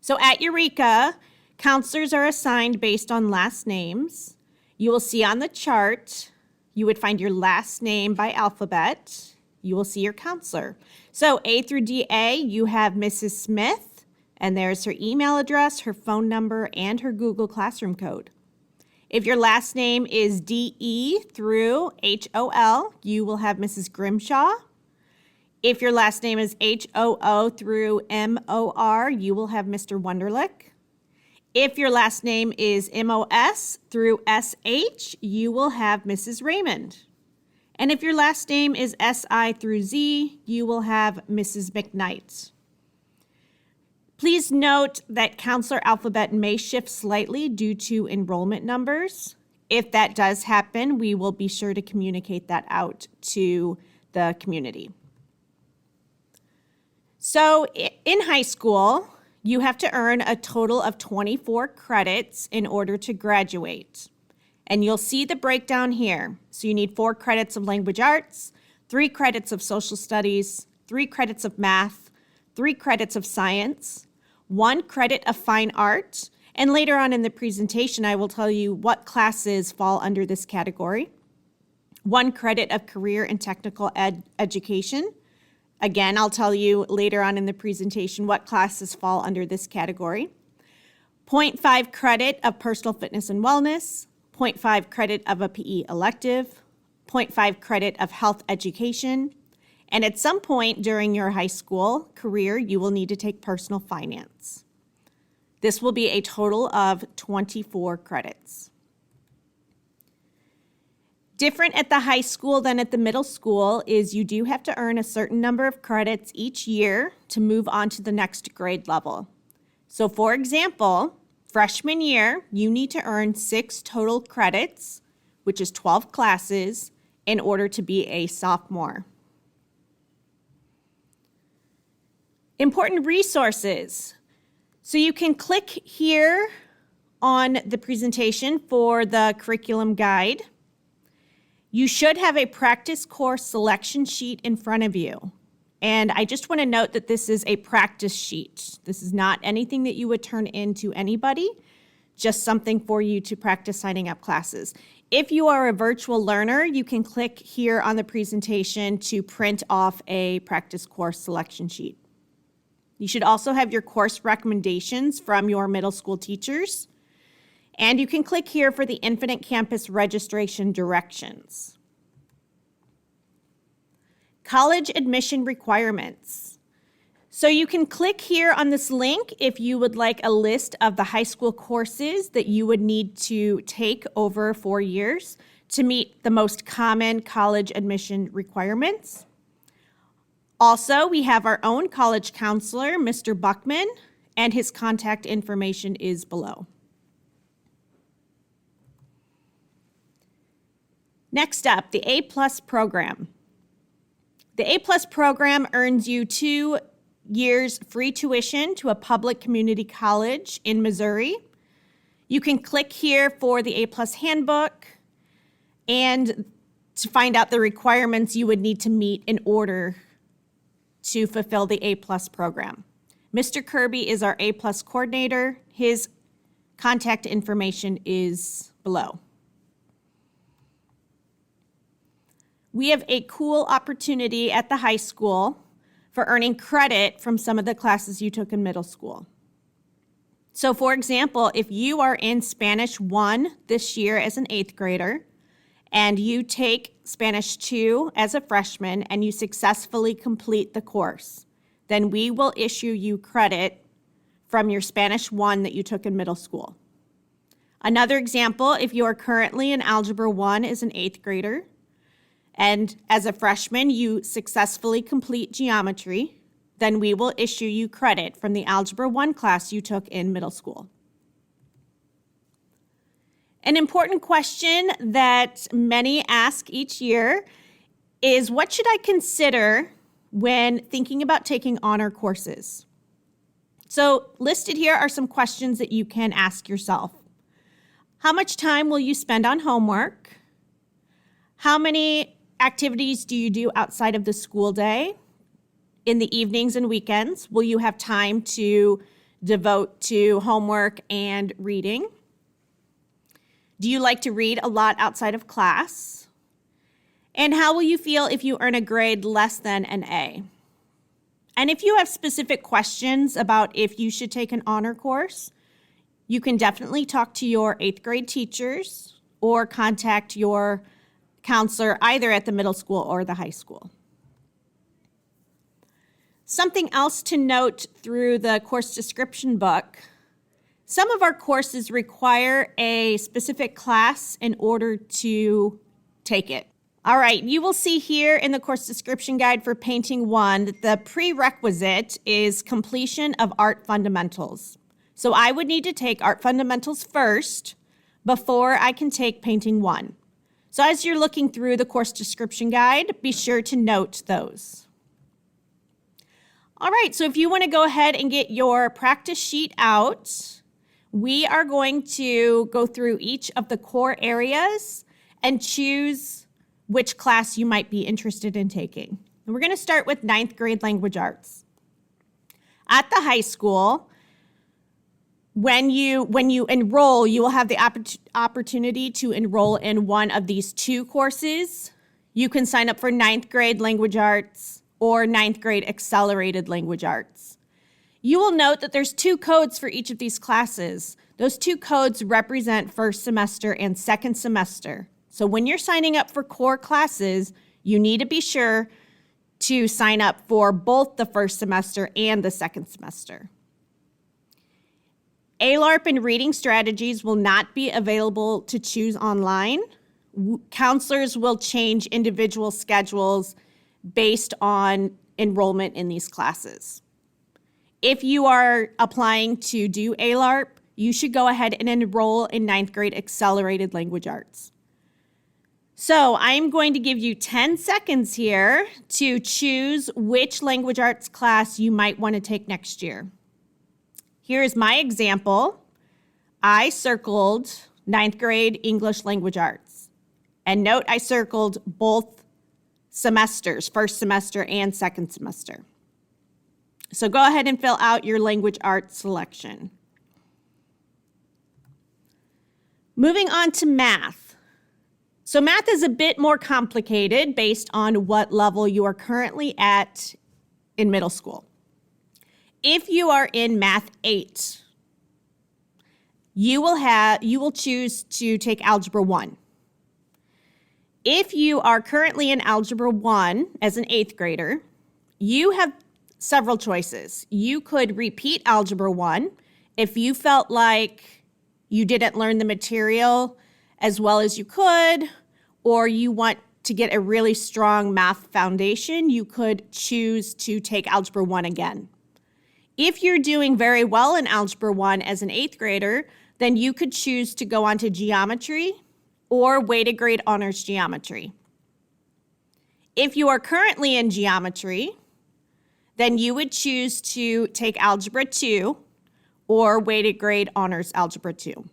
So at Eureka, counselors are assigned based on last names. You will see on the chart, you would find your last name by alphabet. You will see your counselor. So A through DA, you have Mrs. Smith, and there's her email address, her phone number, and her Google Classroom code. If your last name is DE through HOL, you will have Mrs. Grimshaw. If your last name is HOO through MOR, you will have Mr. Wunderlich. If your last name is MOS through SH, you will have Mrs. Raymond. And if your last name is SI through Z, you will have Mrs. McKnight. Please note that counselor alphabet may shift slightly due to enrollment numbers. If that does happen, we will be sure to communicate that out to the community. So in high school, you have to earn a total of 24 credits in order to graduate. And you'll see the breakdown here. So you need 4 credits of language arts, 3 credits of social studies, 3 credits of math, 3 credits of science, 1 credit of fine art, and later on in the presentation, I will tell you what classes fall under this category. 1 credit of career and technical education. Again, I'll tell you later on in the presentation what classes fall under this category. 0.5 credit of personal fitness and wellness, 0.5 credit of a PE elective, 0.5 credit of health education, and at some point during your high school career, you will need to take personal finance. This will be a total of 24 credits. Different at the high school than at the middle school is you do have to earn a certain number of credits each year to move on to the next grade level. So for example, freshman year, you need to earn 6 total credits, which is 12 classes, in order to be a sophomore. Important resources. So you can click here on the presentation for the curriculum guide. You should have a practice course selection sheet in front of you. And I just want to note that this is a practice sheet. This is not anything that you would turn in to anybody, just something for you to practice signing up classes. If you are a virtual learner, you can click here on the presentation to print off a practice course selection sheet. You should also have your course recommendations from your middle school teachers. And you can click here for the Infinite Campus registration directions. College admission requirements. So you can click here on this link if you would like a list of the high school courses that you would need to take over 4 years to meet the most common college admission requirements. Also, we have our own college counselor, Mr. Buckman, and his contact information is below. Next up, the A+ program. The A+ program earns you 2 years free tuition to a public community college in Missouri. You can click here for the A+ handbook and to find out the requirements you would need to meet in order to fulfill the A+ program. Mr. Kirby is our A+ coordinator. His contact information is below. We have a cool opportunity at the high school for earning credit from some of the classes you took in middle school. So for example, if you are in Spanish 1 this year as an 8th grader, and you take Spanish 2 as a freshman and you successfully complete the course, then we will issue you credit from your Spanish 1 that you took in middle school. Another example, if you are currently in Algebra 1 as an 8th grader, and as a freshman, you successfully complete geometry, then we will issue you credit from the Algebra 1 class you took in middle school. An important question that many ask each year is, what should I consider when thinking about taking honor courses? So listed here are some questions that you can ask yourself. How much time will you spend on homework? How many activities do you do outside of the school day? In the evenings and weekends, will you have time to devote to homework and reading? Do you like to read a lot outside of class? And how will you feel if you earn a grade less than an A? And if you have specific questions about if you should take an honor course, you can definitely talk to your 8th grade teachers or contact your counselor either at the middle school or the high school. Something else to note through the course description book, some of our courses require a specific class in order to take it. All right, you will see here in the course description guide for Painting 1 that the prerequisite is completion of Art Fundamentals. So I would need to take Art Fundamentals first before I can take Painting 1. So as you're looking through the course description guide, be sure to note those. All right, so if you want to go ahead and get your practice sheet out, we are going to go through each of the core areas and choose which class you might be interested in taking. And we're going to start with 9th grade language arts. At the high school, when you enroll, you will have the opportunity to enroll in one of these 2 courses. You can sign up for 9th grade language arts or 9th grade accelerated language arts. You will note that there's 2 codes for each of these classes. Those 2 codes represent first semester and second semester. So when you're signing up for core classes, you need to be sure to sign up for both the first semester and the second semester. ALARP and reading strategies will not be available to choose online. Counselors will change individual schedules based on enrollment in these classes. If you are applying to do ALARP, you should go ahead and enroll in 9th grade accelerated language arts. So I'm going to give you 10 seconds here to choose which language arts class you might want to take next year. Here is my example. I circled 9th grade English language arts. And note I circled both semesters, first semester and second semester. So go ahead and fill out your language arts selection. Moving on to math. So math is a bit more complicated based on what level you are currently at in middle school. If you are in Math 8, you will choose to take Algebra 1. If you are currently in Algebra 1 as an 8th grader, you have several choices. You could repeat Algebra 1 if you felt like you didn't learn the material as well as you could, or you want to get a really strong math foundation, you could choose to take Algebra 1 again. If you're doing very well in Algebra 1 as an 8th grader, then you could choose to go on to geometry or weighted grade honors geometry. If you are currently in geometry, then you would choose to take Algebra 2 or weighted grade honors Algebra 2.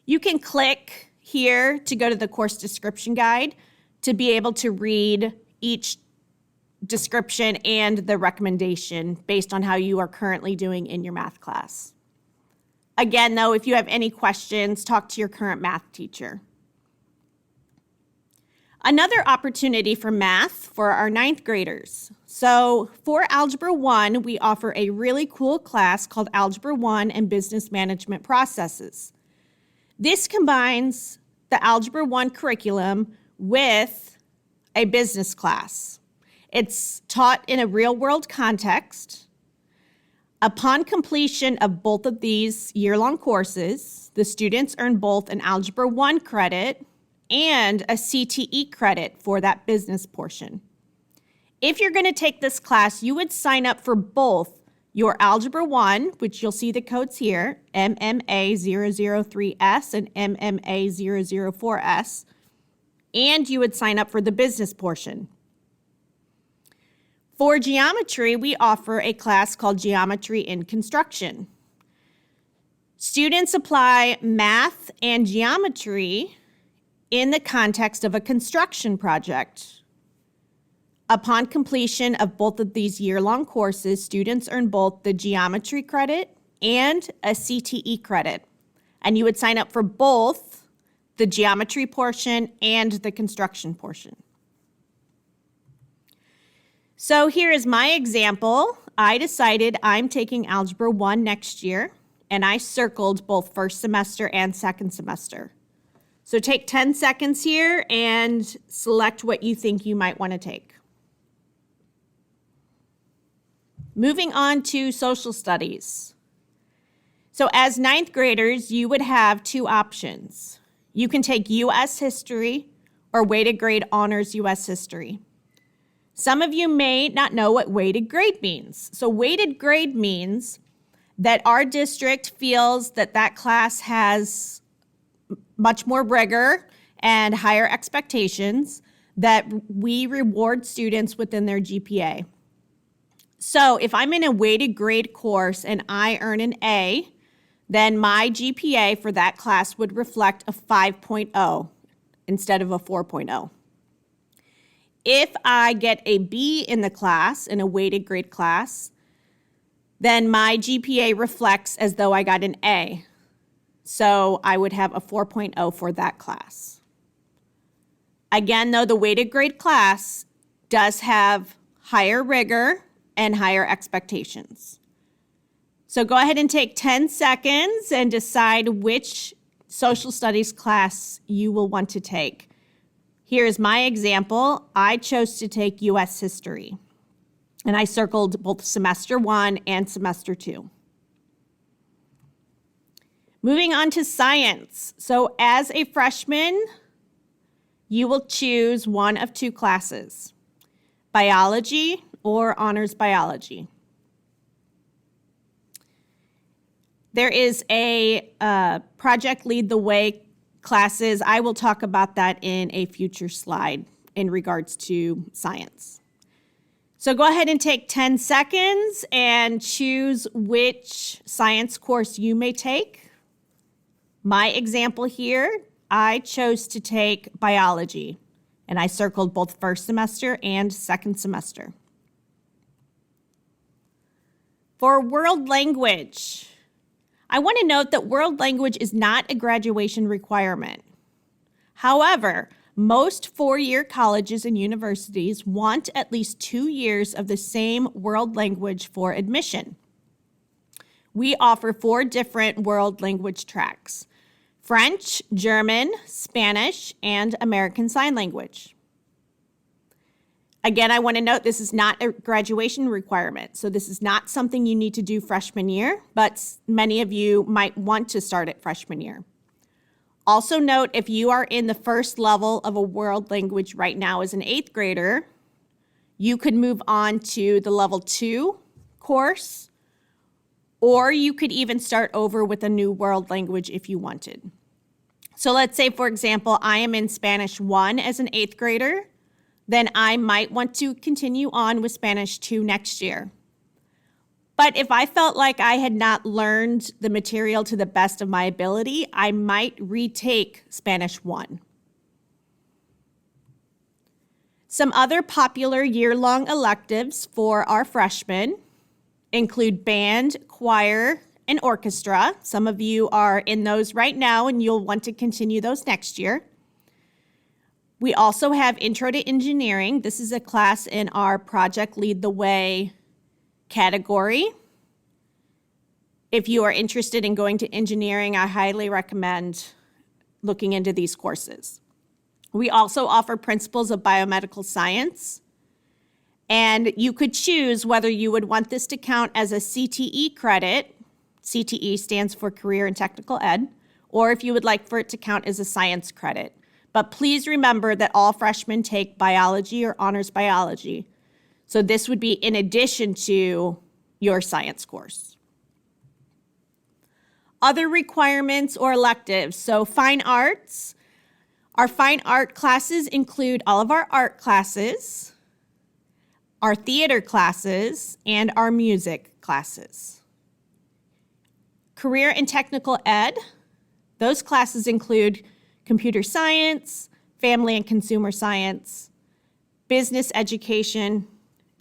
You can click here to go to the course description guide to be able to read each description and the recommendation based on how you are currently doing in your math class. Again, though, if you have any questions, talk to your current math teacher. Another opportunity for math for our 9th graders. So for Algebra 1, we offer a really cool class called Algebra 1 and Business Management Processes. This combines the Algebra 1 curriculum with a business class. It's taught in a real-world context. Upon completion of both of these year-long courses, the students earn both an Algebra 1 credit and a CTE credit for that business portion. If you're going to take this class, you would sign up for both your Algebra 1, which you'll see the codes here, MMA003S and MMA004S, and you would sign up for the business portion. For geometry, we offer a class called Geometry in Construction. Students apply math and geometry in the context of a construction project. Upon completion of both of these year-long courses, students earn both the geometry credit and a CTE credit. And you would sign up for both the geometry portion and the construction portion. So here is my example. I decided I'm taking Algebra 1 next year, and I circled both first semester and second semester. So take 10 seconds here and select what you think you might want to take. Moving on to social studies. So as ninth graders, you would have two options. You can take U.S. history or weighted grade honors U.S. history. Some of you may not know what weighted grade means. So weighted grade means that our district feels that that class has much more rigor and higher expectations, that we reward students within their GPA. So if I'm in a weighted grade course and I earn an A, then my GPA for that class would reflect a 5.0 instead of a 4.0. If I get a B in the class, in a weighted grade class, then my GPA reflects as though I got an A. So I would have a 4.0 for that class. Again, though, the weighted grade class does have higher rigor and higher expectations. So go ahead and take 10 seconds and decide which social studies class you will want to take. Here's my example. I chose to take U.S. history, and I circled both semester 1 and semester 2. Moving on to science. So as a freshman, you will choose one of two classes, biology or honors biology. There is a Project Lead the Way classes. I will talk about that in a future slide in regards to science. So go ahead and take 10 seconds and choose which science course you may take. My example here, I chose to take biology, and I circled both first semester and second semester. For world language, I want to note that world language is not a graduation requirement. However, most four-year colleges and universities want at least 2 years of the same world language for admission. We offer 4 different world language tracks: French, German, Spanish, and American Sign Language. Again, I want to note this is not a graduation requirement, so this is not something you need to do freshman year, but many of you might want to start at freshman year. Also note, if you are in the first level of a world language right now as an 8th grader, you could move on to the level 2 course, or you could even start over with a new world language if you wanted. So let's say, for example, I am in Spanish 1 as an 8th grader, then I might want to continue on with Spanish 2 next year. But if I felt like I had not learned the material to the best of my ability, I might retake Spanish 1. Some other popular year-long electives for our freshmen include band, choir, and orchestra. Some of you are in those right now, and you'll want to continue those next year. We also have Intro to Engineering. This is a class in our Project Lead the Way category. If you are interested in going to engineering, I highly recommend looking into these courses. We also offer Principles of Biomedical Science, and you could choose whether you would want this to count as a CTE credit. CTE stands for Career and Technical Ed, or if you would like for it to count as a science credit. But please remember that all freshmen take biology or honors biology. So this would be in addition to your science course. Other requirements or electives. So fine arts. Our fine art classes include all of our art classes, our theater classes, and our music classes. Career and Technical Ed. Those classes include computer science, family and consumer science, business education,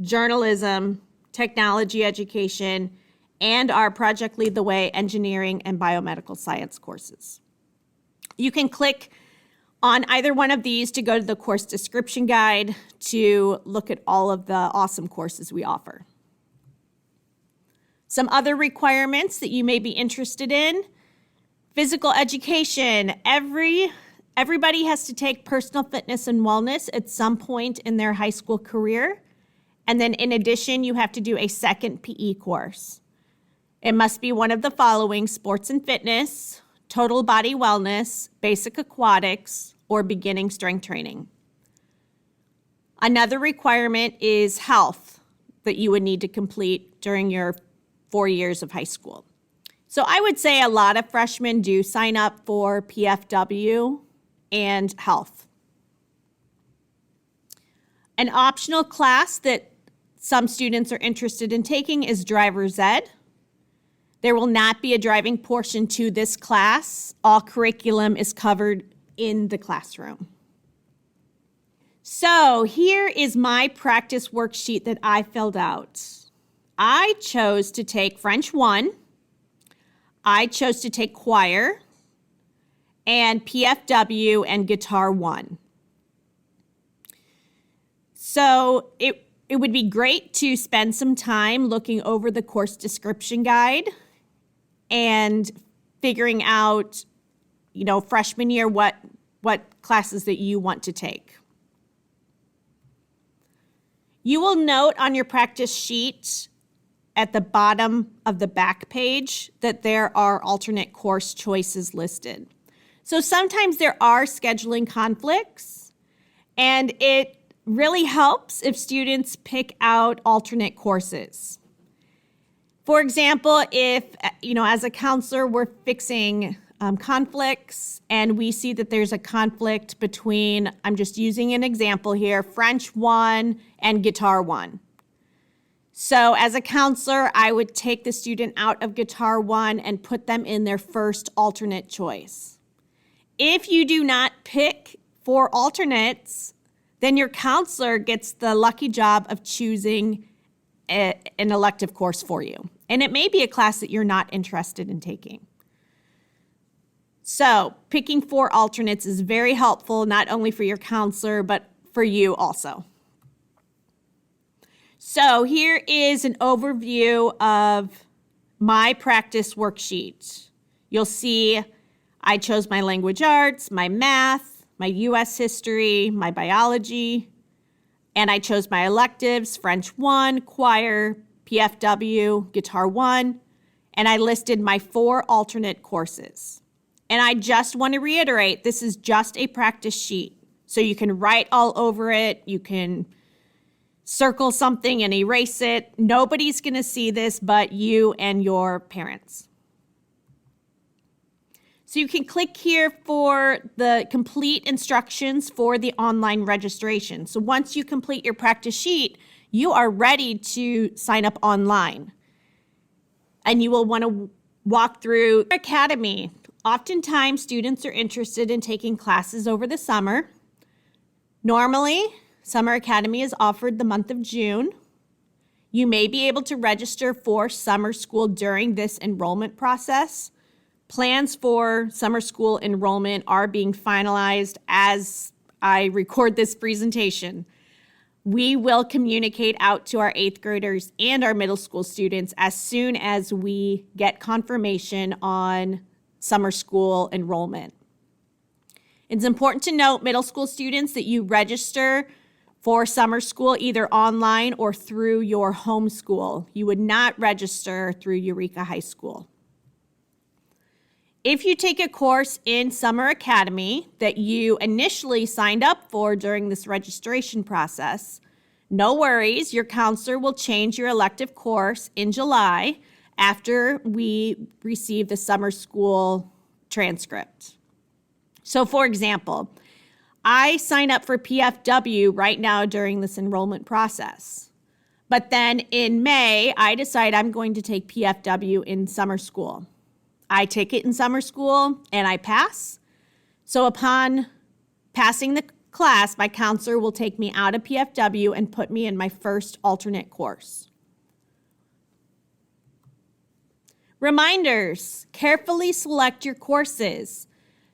journalism, technology education, and our Project Lead the Way engineering and biomedical science courses. You can click on either one of these to go to the course description guide to look at all of the awesome courses we offer. Some other requirements that you may be interested in: physical education. Everybody has to take personal fitness and wellness at some point in their high school career. And then in addition, you have to do a second PE course. It must be one of the following: sports and fitness, total body wellness, basic aquatics, or beginning strength training. Another requirement is health that you would need to complete during your 4 years of high school. So I would say a lot of freshmen do sign up for PFW and health. An optional class that some students are interested in taking is driver's ed. There will not be a driving portion to this class. All curriculum is covered in the classroom. So here is my practice worksheet that I filled out. I chose to take French 1, I chose to take choir, and PFW and guitar 1. So it would be great to spend some time looking over the course description guide and figuring out, freshman year, what classes that you want to take. You will note on your practice sheet at the bottom of the back page that there are alternate course choices listed. So sometimes there are scheduling conflicts, and it really helps if students pick out alternate courses. For example, if, as a counselor, we're fixing conflicts and we see that there's a conflict between, I'm just using an example here, French 1 and guitar 1. So as a counselor, I would take the student out of guitar 1 and put them in their first alternate choice. If you do not pick 4 alternates, then your counselor gets the lucky job of choosing an elective course for you. And it may be a class that you're not interested in taking. So picking 4 alternates is very helpful, not only for your counselor, but for you also. So here is an overview of my practice worksheet. You'll see I chose my language arts, my math, my US history, my biology, and I chose my electives, French 1, choir, PFW, guitar 1, and I listed my 4 alternate courses. And I just want to reiterate, this is just a practice sheet. So you can write all over it, you can circle something and erase it. Nobody's going to see this but you and your parents. So you can click here for the complete instructions for the online registration. So once you complete your practice sheet, you are ready to sign up online. And you will want to walk through Academy. Oftentimes, students are interested in taking classes over the summer. Normally, Summer Academy is offered the month of June. You may be able to register for summer school during this enrollment process. Plans for summer school enrollment are being finalized as I record this presentation. We will communicate out to our 8th graders and our middle school students as soon as we get confirmation on summer school enrollment. It's important to note, middle school students, that you register for summer school either online or through your home school. You would not register through Eureka High School. If you take a course in Summer Academy that you initially signed up for during this registration process, no worries, your counselor will change your elective course in July after we receive the summer school transcript. So for example, I sign up for PFW right now during this enrollment process. But then in May, I decide I'm going to take PFW in summer school. I take it in summer school and I pass. So upon passing class, my counselor will take me out of PFW and put me in my first alternate course. Reminders, carefully select your courses.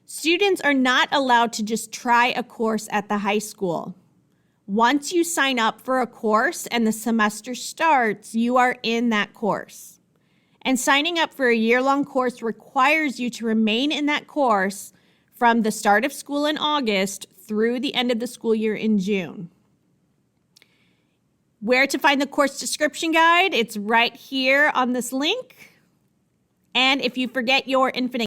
Students are not allowed to just try a course at the high school. Once you sign up for a course and the semester starts, you are in that course. And signing up for a year-long course requires you to remain in that course from the start of school in August through the end of the school year in June. Where to find the course description guide? It's right here on this link. And if you forget your infinite